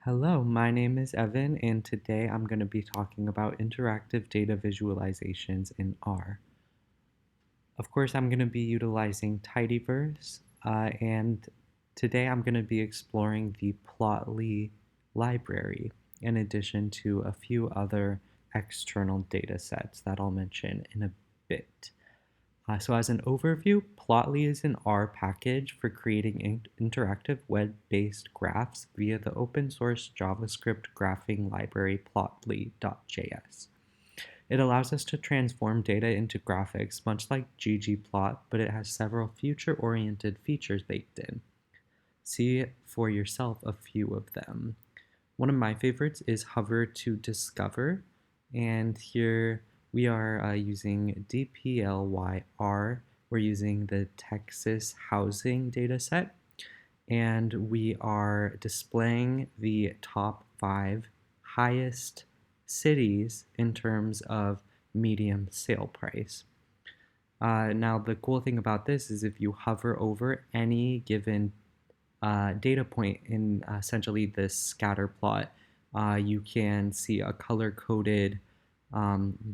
Hello, my name is Evan, and today I'm going to be talking about interactive data visualizations in R. Of course, I'm going to be utilizing Tidyverse, and today I'm going to be exploring the Plotly library, in addition to a few other external data sets that I'll mention in a bit. So as an overview, Plotly is an R package for creating interactive web-based graphs via the open source JavaScript graphing library plotly.js. It allows us to transform data into graphics, much like ggplot, but it has several future-oriented features baked in. See for yourself a few of them. One of my favorites is Hover to Discover, and here we are using DPLYR. We're using the Texas housing dataset, and we are displaying the top 5 highest cities in terms of medium sale price. Now, the cool thing about this is if you hover over any given data point in essentially this scatter plot, you can see a color-coded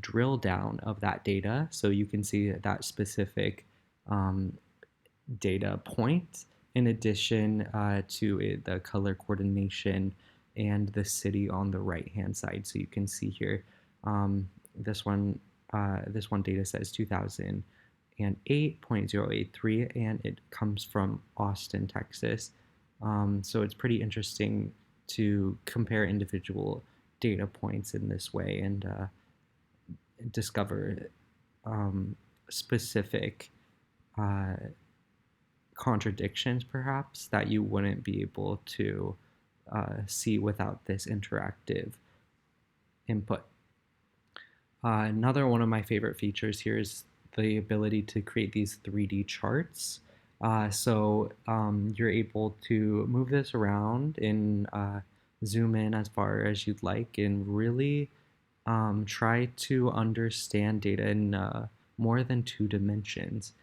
drill down of that data. So you can see that specific data point in addition to the color coordination and the city on the right-hand side. So you can see here, this one data says 2008.083, and it comes from Austin, Texas. So it's pretty interesting to compare individual data points in this way and discover specific uh, contradictions, perhaps, that you wouldn't be able to see without this interactive input. Another one of my favorite features here is the ability to create these 3D charts. You're able to move this around and zoom in as far as you'd like and really try to understand data in more than 2 dimensions.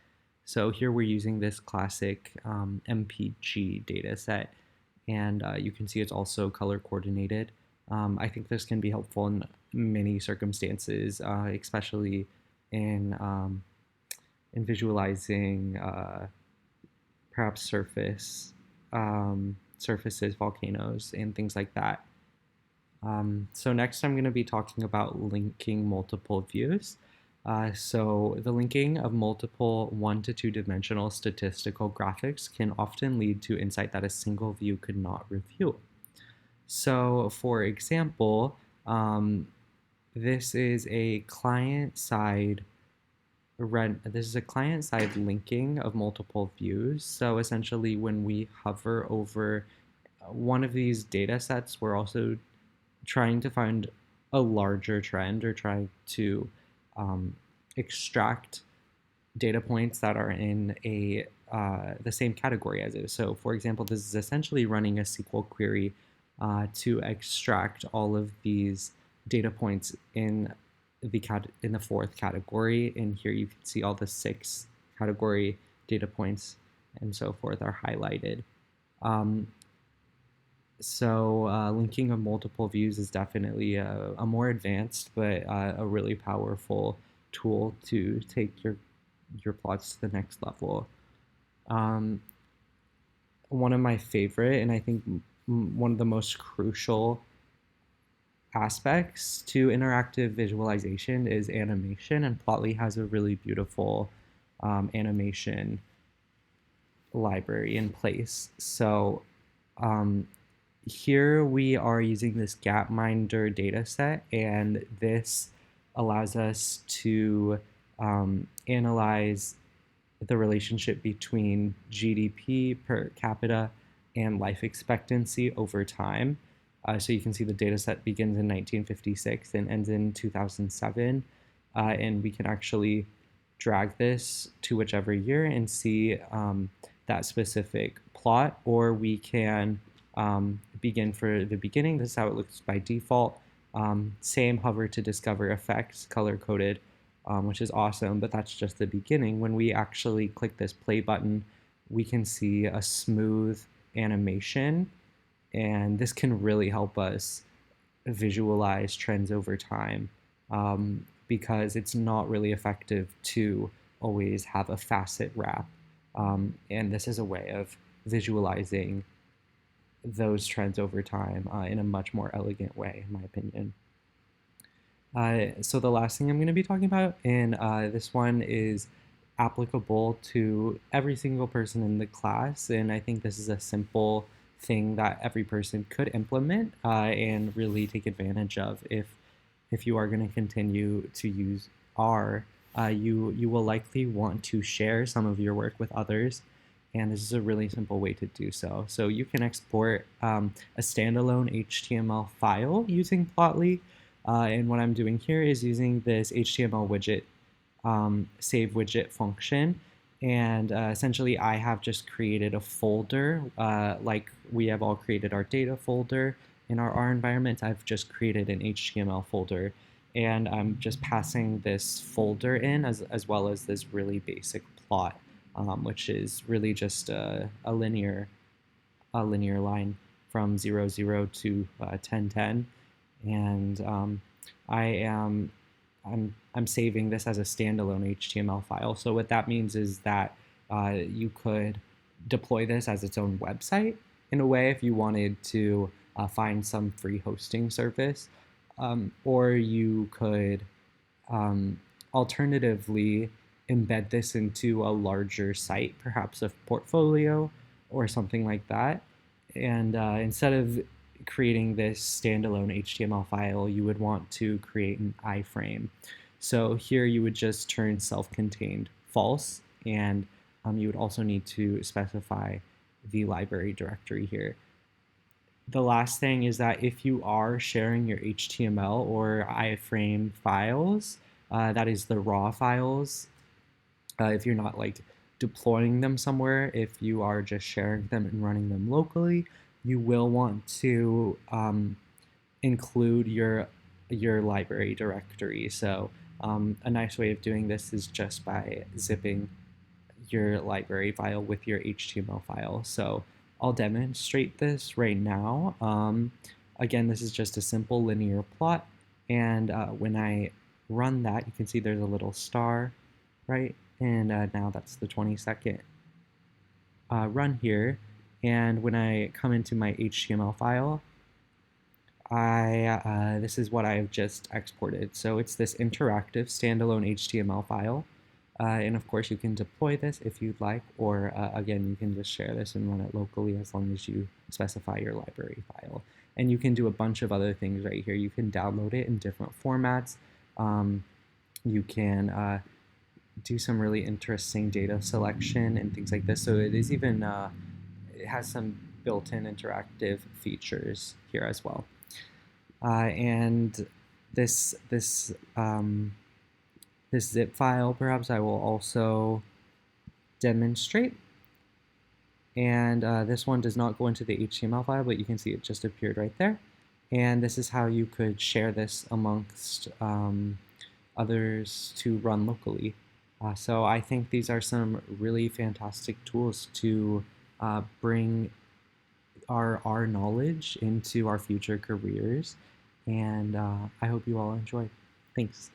So here we're using this classic MPG data set, and you can see it's also color coordinated. I think this can be helpful in many circumstances, especially in visualizing perhaps surfaces, volcanoes, and things like that. So next I'm going to be talking about linking multiple views. So the linking of multiple 1 to 2 dimensional statistical graphics can often lead to insight that a single view could not reveal. So for example, this is a client-side linking of multiple views. So essentially when we hover over one of these data sets, we're also trying to find a larger trend or try to extract data points that are in the same category as it. So for example, this is essentially running a SQL query to extract all of these data points in the 4th category. And here you can see all the 6 category data points and so forth are highlighted. Linking of multiple views is definitely a more advanced but a really powerful tool to take your plots to the next level. One of my favorite, and I think one of the most crucial aspects to interactive visualization is animation, and Plotly has a really beautiful animation library in place. So here we are using this Gapminder dataset, and this allows us to analyze the relationship between GDP per capita and life expectancy over time. So you can see the dataset begins in 1956 and ends in 2007, and we can actually drag this to whichever year and see that specific plot, or we can begin for the beginning. This is how it looks by default. Same hover to discover effects, color-coded, which is awesome, but that's just the beginning. When we actually click this play button, we can see a smooth animation And this can really help us visualize trends over time, because it's not really effective to always have a facet wrap. And this is a way of visualizing those trends over time in a much more elegant way, in my opinion. So the last thing I'm going to be talking about, and this one is applicable to every single person in the class, and I think this is a simple thing that every person could implement and really take advantage of if you are going to continue to use R. You will likely want to share some of your work with others, and this is a really simple way to do so. So you can export a standalone HTML file using Plotly. And what I'm doing here is using this HTML widget, save widget function. And essentially, I have just created a folder, like we have all created our data folder in our R environment. I've just created an HTML folder. And I'm just passing this folder in as well as this really basic plot, which is really just a linear line from 0, 0 to 10, 10. And I am I'm saving this as a standalone HTML file. So what that means is that you could deploy this as its own website in a way if you wanted to find some free hosting service, or you could alternatively embed this into a larger site, perhaps a portfolio or something like that. And instead of creating this standalone HTML file, you would want to create an iframe. So here you would just turn self-contained false, and you would also need to specify the library directory here. The last thing is that if you are sharing your HTML or iframe files, that is the raw files, if you're not like deploying them somewhere, if you are just sharing them and running them locally, you will want to include your library directory. So a nice way of doing this is just by zipping your library file with your HTML file. So I'll demonstrate this right now. Again, this is just a simple linear plot, and when I run that, you can see there's a little star, right? And now that's the 22nd run here. And when I come into my HTML file, this is what I've just exported. So it's this interactive standalone HTML file. And of course, you can deploy this if you'd like, or again, you can just share this and run it locally as long as you specify your library file. And you can do a bunch of other things right here. You can download it in different formats. You can do some really interesting data selection and things like this. So it is even, it has some built-in interactive features here as well. And this zip file, perhaps I will also demonstrate. And this one does not go into the HTML file, but you can see it just appeared right there. And this is how you could share this amongst others to run locally. So I think these are some really fantastic tools to bring our knowledge into our future careers. And I hope you all enjoy. Thanks.